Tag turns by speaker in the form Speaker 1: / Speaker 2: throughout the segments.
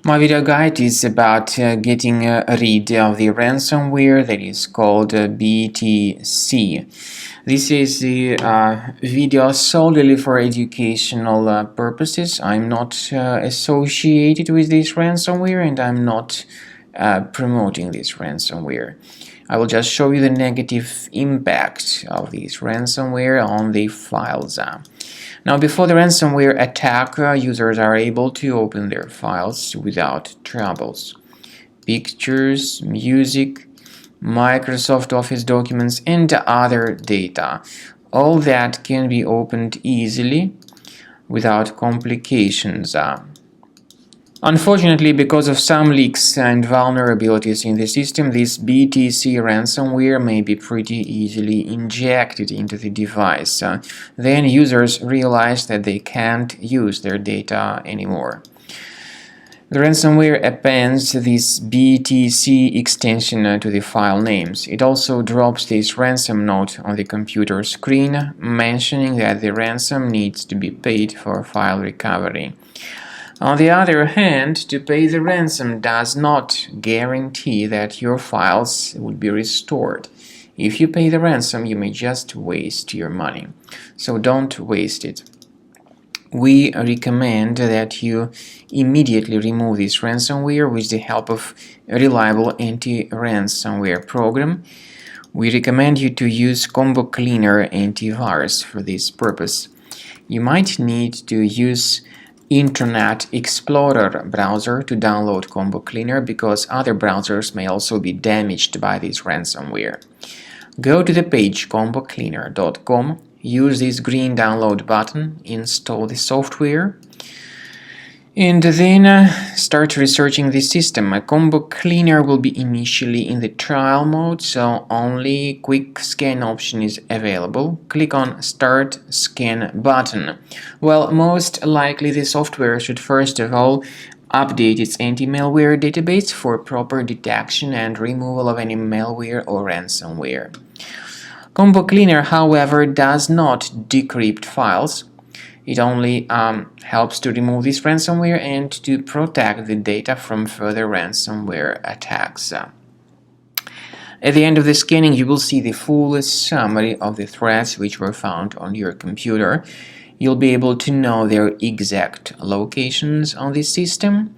Speaker 1: My video guide is about getting rid of the ransomware that is called BTC. This is the video solely for educational purposes. I'm not associated with this ransomware, and I'm not promoting this ransomware. I will just show you the negative impact of this ransomware on the files. Now, before the ransomware attack, users are able to open their files without troubles. Pictures, music, Microsoft Office documents, and other data. All that can be opened easily without complications. Unfortunately, because of some leaks and vulnerabilities in the system, this BTC ransomware may be pretty easily injected into the device. Then users realize that they can't use their data anymore. The ransomware appends this BTC extension to the file names. It also drops this ransom note on the computer screen, mentioning that the ransom needs to be paid for file recovery. On the other hand, to pay the ransom does not guarantee that your files would be restored. If you pay the ransom, you may just waste your money. So don't waste it. We recommend that you immediately remove this ransomware with the help of a reliable anti-ransomware program. We recommend you to use Combo Cleaner Antivirus for this purpose. You might need to use Internet Explorer browser to download Combo Cleaner because other browsers may also be damaged by this ransomware. Go to the page combocleaner.com, use this green download button, install the software, and then start researching the system. A Combo Cleaner will be initially in the trial mode, so only quick scan option is available. Click on Start Scan button. Well, most likely the software should first of all update its anti-malware database for proper detection and removal of any malware or ransomware. Combo Cleaner, however, does not decrypt files. It only helps to remove this ransomware and to protect the data from further ransomware attacks. At the end of the scanning, you will see the full summary of the threats which were found on your computer. You'll be able to know their exact locations on the system.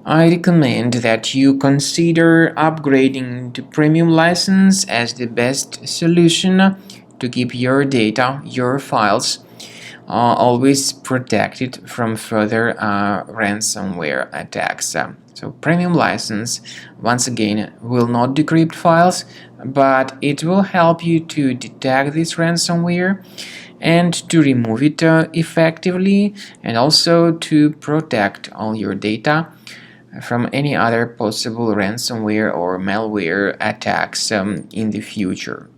Speaker 1: I recommend that you consider upgrading to premium license as the best solution to keep your data, your files, always protected from further ransomware attacks. So premium license, once again, will not decrypt files, but it will help you to detect this ransomware and to remove it effectively, and also to protect all your data from any other possible ransomware or malware attacks in the future.